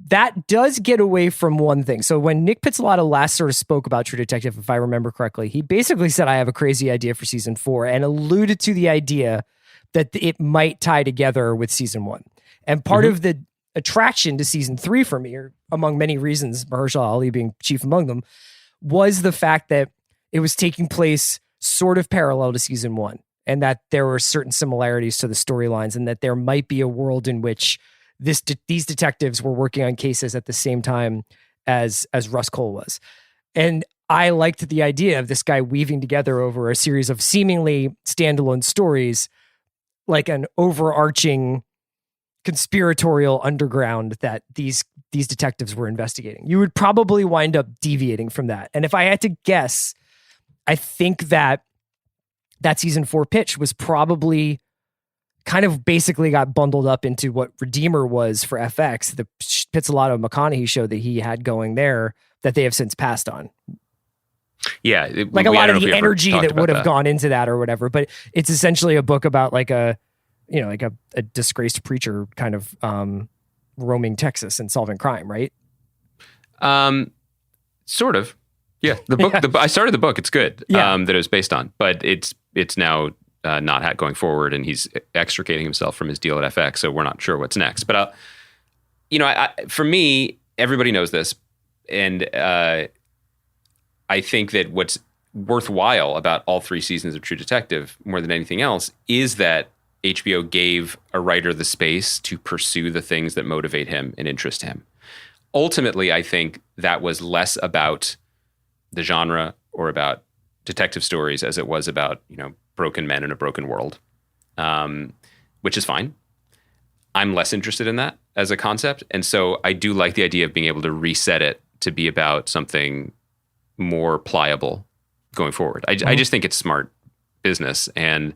That does get away from one thing. So when Nick Pizzolatto last sort of spoke about True Detective, if I remember correctly, he basically said, I have a crazy idea for season 4, and alluded to the idea that it might tie together with season 1. And part of the attraction to season 3 for me, or among many reasons, Mahershala Ali being chief among them, was the fact that it was taking place sort of parallel to season 1, and that there were certain similarities to the storylines, and that there might be a world in which these detectives were working on cases at the same time as Russ Cole was. And I liked the idea of this guy weaving together over a series of seemingly standalone stories, like an overarching conspiratorial underground that these detectives were investigating. You would probably wind up deviating from that. And if I had to guess, I think that season 4 pitch was probably kind of basically got bundled up into what Redeemer was for FX, the Pizzolatto McConaughey show that he had going there, that they have since passed on. Yeah. Like a lot of the energy that would have gone into that or whatever, but it's essentially a book about like a disgraced preacher kind of roaming Texas and solving crime, right? Sort of. Yeah. The book, I started the book. It's good. That it was based on, but it's now not going forward, and he's extricating himself from his deal at FX, so we're not sure what's next. But for me, everybody knows this, and I think that what's worthwhile about all 3 seasons of True Detective, more than anything else, is that HBO gave a writer the space to pursue the things that motivate him and interest him. Ultimately, I think that was less about the genre or about detective stories as it was about, broken men in a broken world, which is fine. I'm less interested in that as a concept. And so I do like the idea of being able to reset it to be about something more pliable going forward. I just think it's smart business, and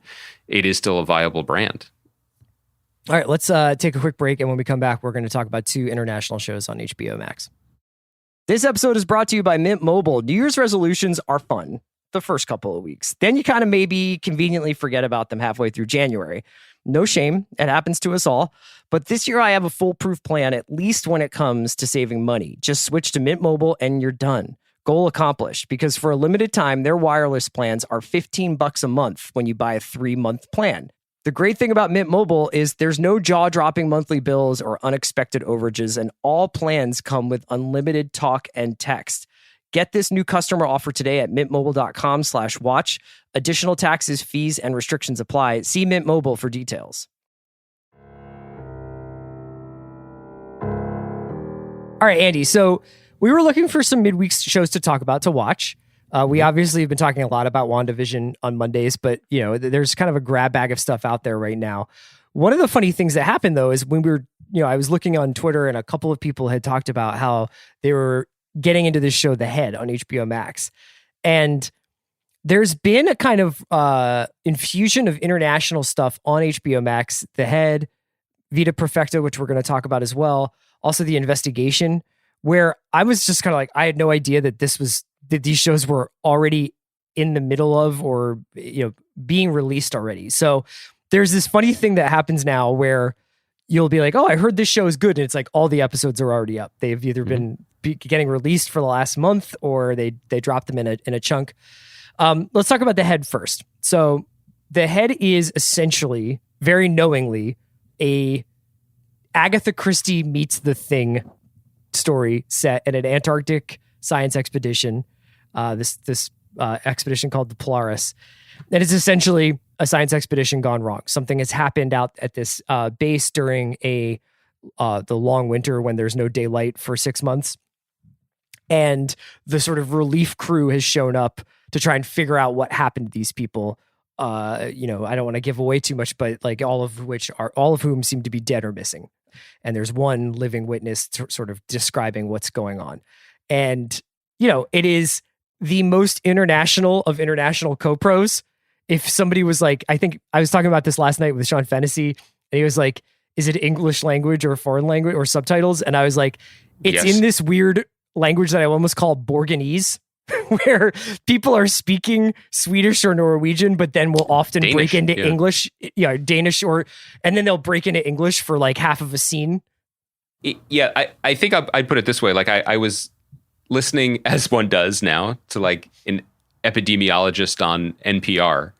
it is still a viable brand. All right, let's take a quick break. And when we come back, we're going to talk about 2 international shows on HBO Max. This episode is brought to you by Mint Mobile. New Year's resolutions are fun the first couple of weeks. Then you kind of maybe conveniently forget about them halfway through January. No shame. It happens to us all. But this year I have a foolproof plan, at least when it comes to saving money. Just switch to Mint Mobile and you're done. Goal accomplished, because for a limited time, their wireless plans are $15 a month when you buy a 3-month plan. The great thing about Mint Mobile is there's no jaw-dropping monthly bills or unexpected overages, and all plans come with unlimited talk and text. Get this new customer offer today at mintmobile.com/watch. Additional taxes, fees, and restrictions apply. See Mint Mobile for details. All right, Andy. So we were looking for some midweek shows to talk about, to watch. We obviously have been talking a lot about WandaVision on Mondays, but there's kind of a grab bag of stuff out there right now. One of the funny things that happened though is when we were, I was looking on Twitter and a couple of people had talked about how they were getting into this show, The Head, on HBO Max. And there's been a kind of infusion of international stuff on HBO Max, The Head, Vida Perfecta, which we're going to talk about as well. Also The Investigation, where I was just kind of like, I had no idea that these shows were already in the middle of or being released already. So there's this funny thing that happens now where you'll be like, oh, I heard this show is good. And it's like all the episodes are already up. They've either been getting released for the last month or they dropped them in a chunk. Let's talk about The Head first. So The Head is essentially, very knowingly, a Agatha Christie meets The Thing story set at an Antarctic science expedition. This expedition called the Polaris. And it's essentially a science expedition gone wrong. Something has happened out at this base during the long winter when there's no daylight for 6 months. And the sort of relief crew has shown up to try and figure out what happened to these people. I don't want to give away too much, but like all of whom seem to be dead or missing. And there's one living witness sort of describing what's going on. And, it is the most international of international co-pros. If somebody was like, I think I was talking about this last night with Sean Fennessy, and he was like, is it English language or foreign language or subtitles? And I was like, it's in this weird language that I almost call Borgonese, where people are speaking Swedish or Norwegian, but then will often break into English, Danish, and then they'll break into English for like half of a scene. Yeah, I think I'd put it this way. Like I was listening, as one does now, to like an epidemiologist on NPR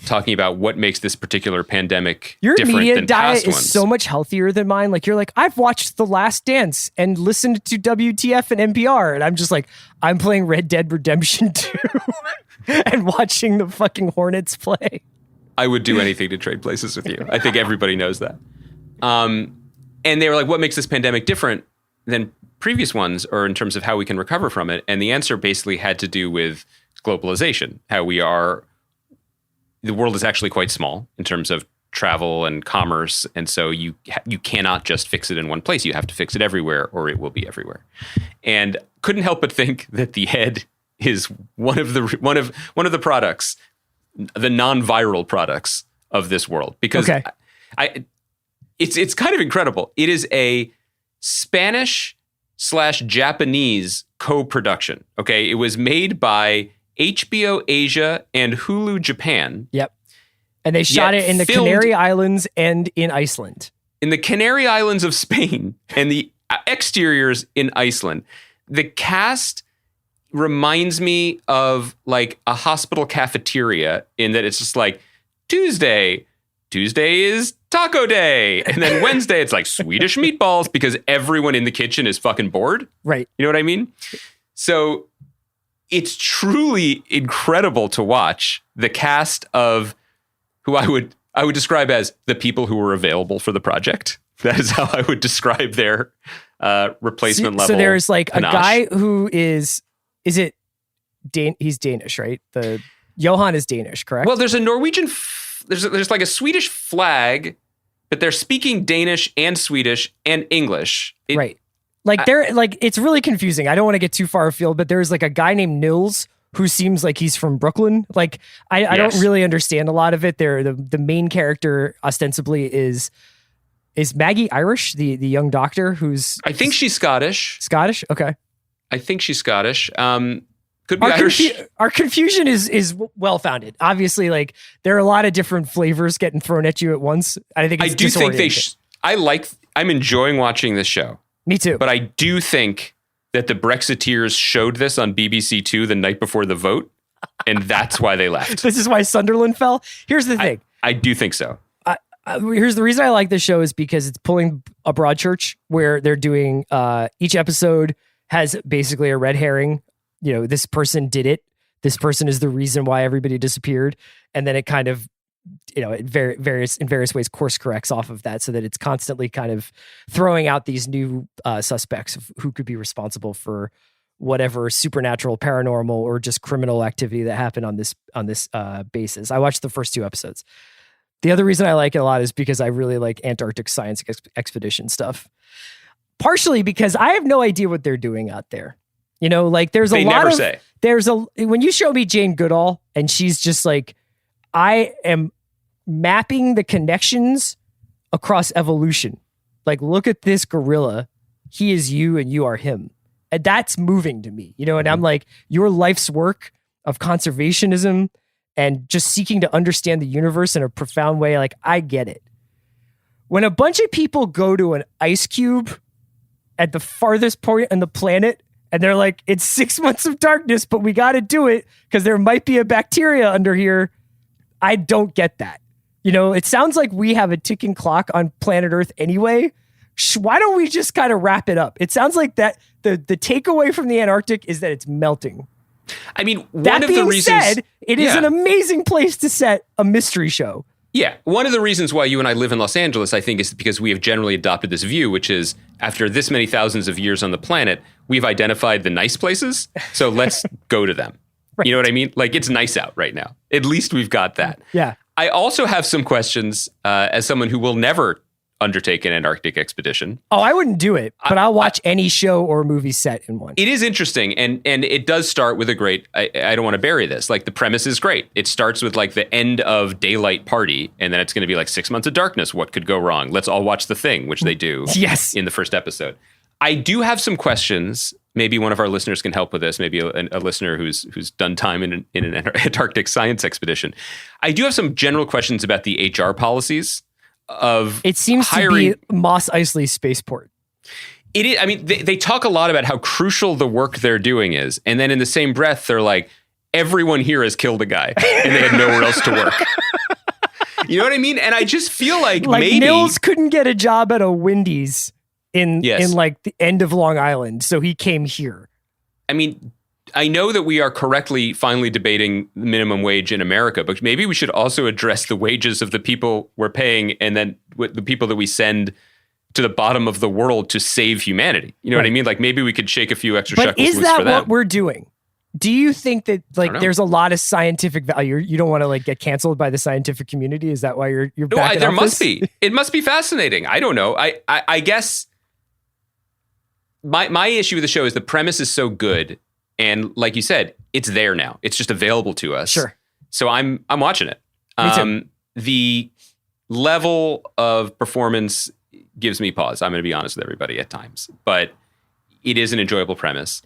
talking about what makes this particular pandemic different media than diet past is ones. so much healthier than mine. Like you're like, I've watched The Last Dance and listened to WTF and NPR, and I'm just like, I'm playing Red Dead Redemption 2 and watching the fucking Hornets play. I would do anything to trade places with you. I think everybody knows that. And they were like, what makes this pandemic different than previous ones, or in terms of how we can recover from it? And the answer basically had to do with globalization, how the world is actually quite small in terms of travel and commerce. And so you cannot just fix it in one place. You have to fix it everywhere, or it will be everywhere. And couldn't help but think that The Head is one of the products, the non-viral products of this world, because it's kind of incredible. It is a Spanish/Japanese co-production. Okay. It was made by HBO Asia and Hulu Japan. Yep. And they shot it in the Canary Islands and in Iceland. In the Canary Islands of Spain and the exteriors in Iceland. The cast reminds me of like a hospital cafeteria in that it's just like Tuesday is taco day. And then Wednesday it's like Swedish meatballs because everyone in the kitchen is fucking bored. Right. You know what I mean? So it's truly incredible to watch the cast of who I would describe as the people who were available for the project. That is how I would describe their replacement level. So there's like panache. A guy who is it he's Danish, right? The Johan is Danish, correct? Well, there's a Norwegian, there's like a Swedish flag, but they're speaking Danish and Swedish and English. Right. Like they're like, it's really confusing. I don't want to get too far afield, but there's like a guy named Nils who seems like he's from Brooklyn. Like I don't really understand a lot of it. The main character ostensibly is Maggie Irish, the young doctor who's I think she's Scottish. Scottish? Okay. I think she's Scottish. Could be Irish. Our confusion is well founded. Obviously, like there are a lot of different flavors getting thrown at you at once. I think it's I'm enjoying watching this show. Me too. But I do think that the Brexiteers showed this on BBC Two the night before the vote, and that's why they left. This is why Sunderland fell. Here's the thing. I do think so. Here's the reason I like this show is because it's pulling a Broadchurch where they're doing each episode has basically a red herring. This person did it. This person is the reason why everybody disappeared. And then it kind of, in various ways course corrects off of that so that it's constantly kind of throwing out these new suspects of who could be responsible for whatever supernatural, paranormal, or just criminal activity that happened on this basis. I watched the first 2 episodes. The other reason I like it a lot is because I really like Antarctic science expedition stuff. Partially because I have no idea what they're doing out there. You know, like there's a lot of, when you show me Jane Goodall and she's just like, I am mapping the connections across evolution. Like, look at this gorilla. He is you and you are him. And that's moving to me, you know, and I'm like, your life's work of conservationism and just seeking to understand the universe in a profound way. Like, I get it. When a bunch of people go to an ice cube at the farthest point on the planet and they're like, it's 6 months of darkness, but we got to do it because there might be a bacteria under here. I don't get that. You know, it sounds like we have a ticking clock on planet Earth anyway. Why don't we just kind of wrap it up? It sounds like that the takeaway from the Antarctic is that it's melting. I mean, that being said, it is an amazing place to set a mystery show. Yeah. One of the reasons why you and I live in Los Angeles, I think, is because we have generally adopted this view, which is after this many thousands of years on the planet, we've identified the nice places. So let's go to them. Right. You know what I mean? Like, it's nice out right now. At least we've got that. Yeah. I also have some questions as someone who will never undertake an Antarctic expedition. Oh, I wouldn't do it, but I'll watch any show or movie set in one. It is interesting, and it does start with a great, I don't want to bury this, like the premise is great. It starts with like the end of daylight party, and then it's going to be like 6 months of darkness. What could go wrong? Let's all watch The Thing, which they do in the first episode. I do have some questions. Maybe one of our listeners can help with this. Maybe a listener who's done time in an Antarctic science expedition. I do have some general questions about the HR policies of it seems hiring. To be Mos Eisley Spaceport. It is. I mean, they talk a lot about how crucial the work they're doing is, and then in the same breath, they're like, everyone here has killed a guy, and they had nowhere else to work. You know what I mean? And I just feel like maybe Nils couldn't get a job at a Wendy's in like the end of Long Island, so he came here. I mean, I know that we are correctly finally debating minimum wage in America, but maybe we should also address the wages of the people we're paying and then the people that we send to the bottom of the world to save humanity. You know what I mean? Like, maybe we could shake a few extra shekels loose for them. Is that what we're doing? Do you think that like there's a lot of scientific value? You don't want to like get canceled by the scientific community? Is that why you're backing there off must this? be. It must be fascinating. I don't know. I guess my issue with the show is the premise is so good. And like you said, it's there now. It's just available to us. Sure. So I'm watching it. Me too. The level of performance gives me pause. I'm going to be honest with everybody at times, but it is an enjoyable premise.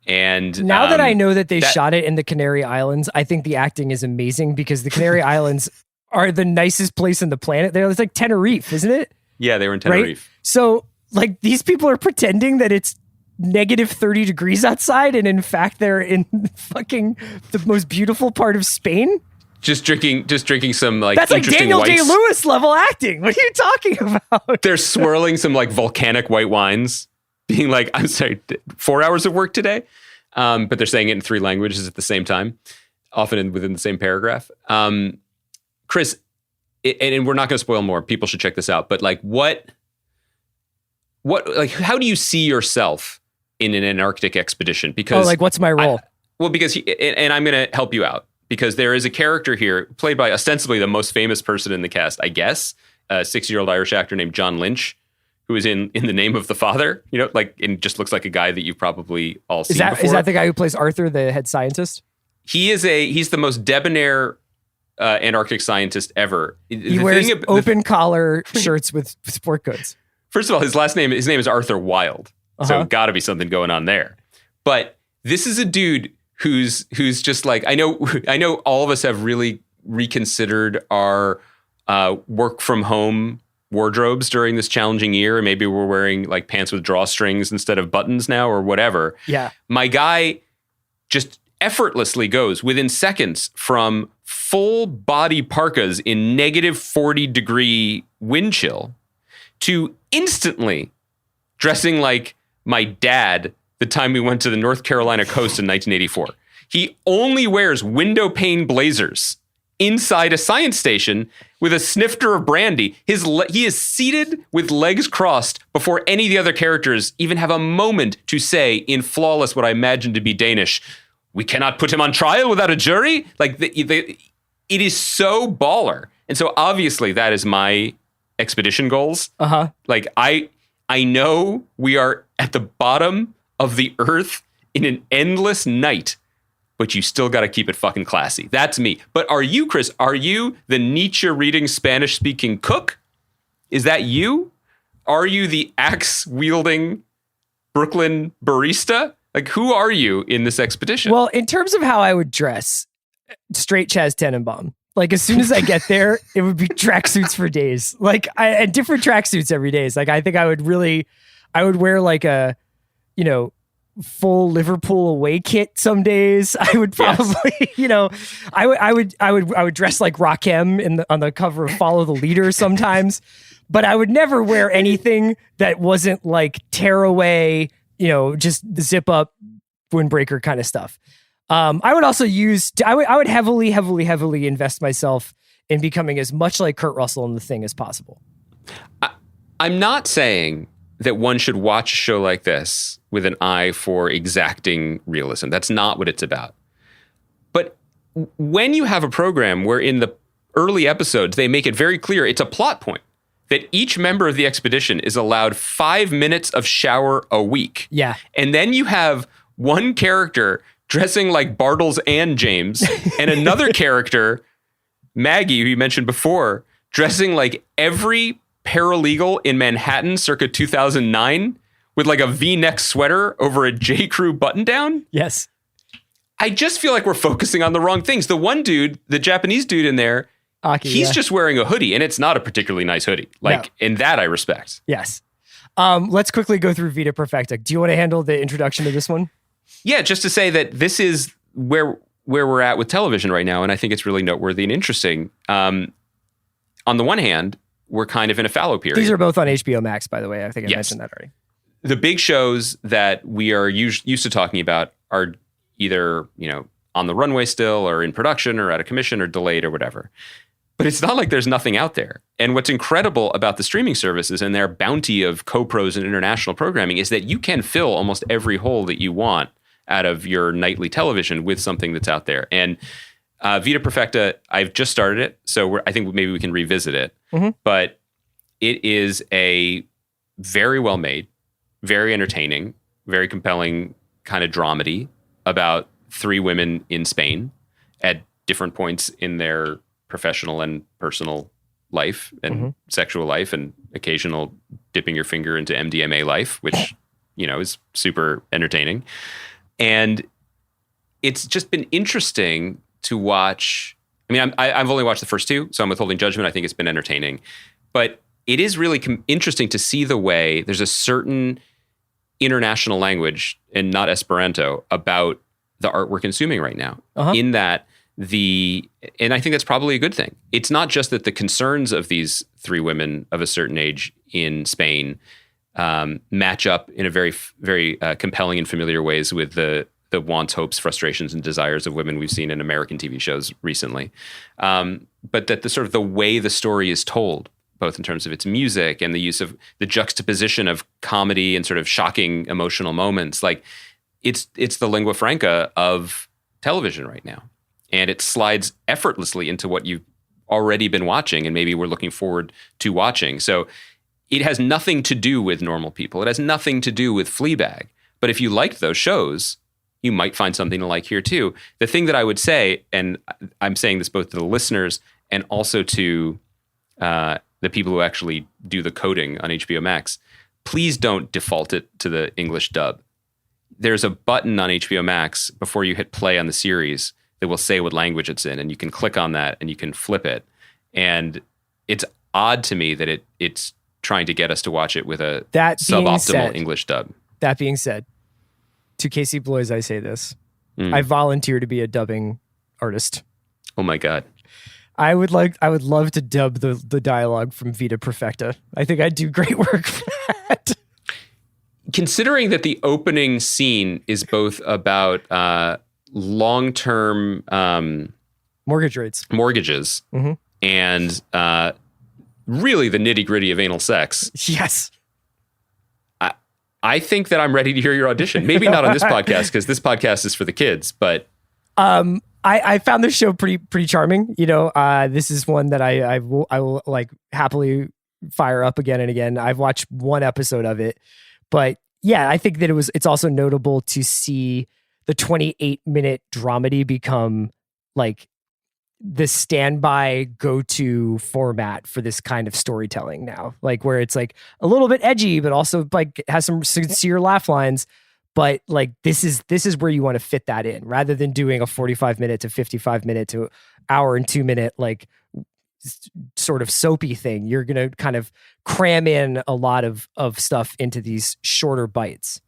And now that I know that they shot it in the Canary Islands, I think the acting is amazing because the Canary Islands are the nicest place on the planet. It's like Tenerife, isn't it? Yeah, they were in Tenerife. Right? So like these people are pretending that it's negative 30 degrees outside, and in fact they're in fucking the most beautiful part of Spain. Just drinking some like that's like Daniel whites. Day-Lewis level acting. What are you talking about? They're swirling some like volcanic white wines, being like, I'm sorry, 4 hours of work today. But they're saying it in 3 languages at the same time, often within the same paragraph. Chris, and we're not going to spoil more. People should check this out. But like, what, like, how do you see yourself in an Antarctic expedition? Because like, what's my role? Because and I'm going to help you out. Because there is a character here played by ostensibly the most famous person in the cast, I guess, a 60-year-old Irish actor named John Lynch, who is in The Name of the Father, you know, like, and just looks like a guy that you've probably all seen before. Is that the guy who plays Arthur, the head scientist? He's the most debonair Antarctic scientist ever. He wears open collar shirts with sport coats. First of all, his name is Arthur Wilde. So got to be something going on there. But this is a dude who's just like, I know all of us have really reconsidered our work from home wardrobes during this challenging year. And maybe we're wearing like pants with drawstrings instead of buttons now or whatever. Yeah. My guy just effortlessly goes within seconds from full body parkas in negative 40 degree wind chill to instantly dressing like my dad the time we went to the North Carolina coast in 1984. He only wears window pane blazers inside a science station with a snifter of brandy. He is seated with legs crossed before any of the other characters even have a moment to say in flawless, what I imagine to be Danish, "We cannot put him on trial without a jury." Like it is so baller. And so obviously that is my expedition goals. Uh-huh. Like I know we are at the bottom of the earth in an endless night, but you still got to keep it fucking classy. That's me. But are you, Chris, are you the Nietzsche reading Spanish speaking cook? Is that you? Are you the axe wielding Brooklyn barista? Like, who are you in this expedition? Well, in terms of how I would dress, straight Chaz Tenenbaum. Like, as soon as I get there, it would be tracksuits for days. Like, and different tracksuits every day. Like, I think I would wear like a, full Liverpool away kit some days. I would probably, I would dress like Rakim on the cover of Follow the Leader sometimes, but I would never wear anything that wasn't like tearaway, just zip up windbreaker kind of stuff. I would also I would heavily invest myself in becoming as much like Kurt Russell in The Thing as possible. I'm not saying that one should watch a show like this with an eye for exacting realism. That's not what it's about. But when you have a program where in the early episodes, they make it very clear it's a plot point that each member of the expedition is allowed 5 minutes of shower a week. Yeah. And then you have one character dressing like Bartles and James and another character, Maggie, who you mentioned before, dressing like every paralegal in Manhattan circa 2009 with like a V-neck sweater over a J.Crew button-down. Yes. I just feel like we're focusing on the wrong things. The one dude, the Japanese dude in there, he's just wearing a hoodie, and it's not a particularly nice hoodie. Like, in that I respect. Yes. Let's quickly go through Vida Perfecta. Do you want to handle the introduction to this one? Yeah, just to say that this is where we're at with television right now, and I think it's really noteworthy and interesting. On the one hand, we're kind of in a fallow period. These are both on HBO Max, by the way. I think I mentioned that already. The big shows that we are used to talking about are either, on the runway still or in production or out of commission or delayed or whatever. But it's not like there's nothing out there. And what's incredible about the streaming services and their bounty of co-pros and international programming is that you can fill almost every hole that you want out of your nightly television with something that's out there. And Vida Perfecta, I've just started it, so I think maybe we can revisit it. Mm-hmm. But it is a very well made, very entertaining, very compelling kind of dramedy about 3 women in Spain at different points in their professional and personal life and sexual life and occasional dipping your finger into MDMA life, which, is super entertaining. And it's just been interesting to watch. I mean, I've only watched the first 2, so I'm withholding judgment. I think it's been entertaining. But it is really interesting to see the way there's a certain international language, and not Esperanto, about the art we're consuming right now. In that and I think that's probably a good thing. It's not just that the concerns of these 3 women of a certain age in Spain match up in a very, very compelling and familiar ways with the wants, hopes, frustrations, and desires of women we've seen in American TV shows recently. But that the way the story is told, both in terms of its music and the use of the juxtaposition of comedy and sort of shocking emotional moments, like it's the lingua franca of television right now. And it slides effortlessly into what you've already been watching and maybe we're looking forward to watching. So it has nothing to do with Normal People. It has nothing to do with Fleabag. But if you liked those shows, you might find something to like here too. The thing that I would say, and I'm saying this both to the listeners and also to the people who actually do the coding on HBO Max, please don't default it to the English dub. There's a button on HBO Max before you hit play on the series that will say what language it's in, and you can click on that and you can flip it. And it's odd to me that it's trying to get us to watch it with a suboptimal English dub. That being said, to Casey Bloys, I say this. I volunteer to be a dubbing artist. Oh my God. I would love to dub the dialogue from Vida Perfecta. I think I'd do great work for that. Considering that the opening scene is both about long-term mortgages, and really the nitty-gritty of anal sex. Yes. I think that I'm ready to hear your audition. Maybe not on this podcast, because this podcast is for the kids, but I found this show pretty charming. You know, this is one that I will like happily fire up again and again. I've watched one episode of it, but yeah, I think that it's also notable to see the 28-minute dramedy become like the standby go-to format for this kind of storytelling now, like where it's like a little bit edgy, but also like has some sincere laugh lines. But like this is where you want to fit that in, rather than doing a 45-minute to 55-minute to hour and 2-minute like sort of soapy thing. You're gonna kind of cram in a lot of stuff into these shorter bites.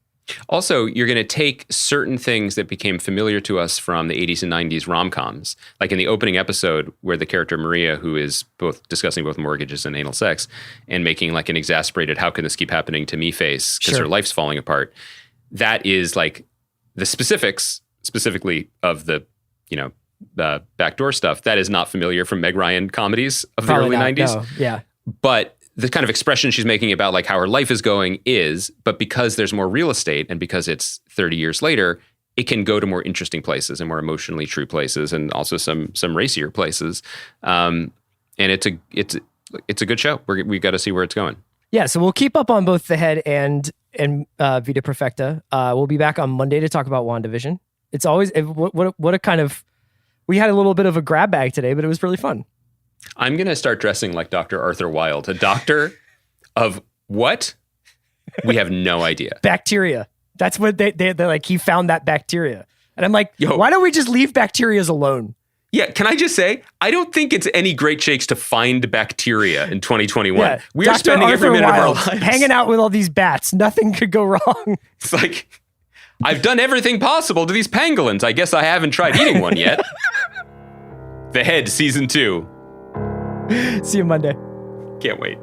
Also, you're going to take certain things that became familiar to us from the 80s and 90s rom-coms, like in the opening episode where the character Maria, who is discussing both mortgages and anal sex, and making like an exasperated "how can this keep happening to me" face because her life's falling apart. That is like the specifics, specifically of the backdoor stuff. That is not familiar from Meg Ryan comedies of the early 90s. No. Yeah. But the kind of expression she's making about like how her life is going but because there's more real estate and because it's 30 years later, it can go to more interesting places and more emotionally true places, and also some racier places. And it's a good show. We've got to see where it's going. Yeah, so we'll keep up on both the Head and Vida Perfecta. We'll be back on Monday to talk about WandaVision. It's always what a kind of, we had a little bit of a grab bag today, but it was really fun. I'm going to start dressing like Dr. Arthur Wilde, a doctor of what? We have no idea. Bacteria. That's what they're like, he found that bacteria. And I'm like, why don't we just leave bacterias alone? Yeah, can I just say, I don't think it's any great shakes to find bacteria in 2021. Yeah, we are spending every minute of our lives hanging out with all these bats. Nothing could go wrong. It's like, I've done everything possible to these pangolins. I guess I haven't tried eating one yet. The Head, Season 2. See you Monday. Can't wait.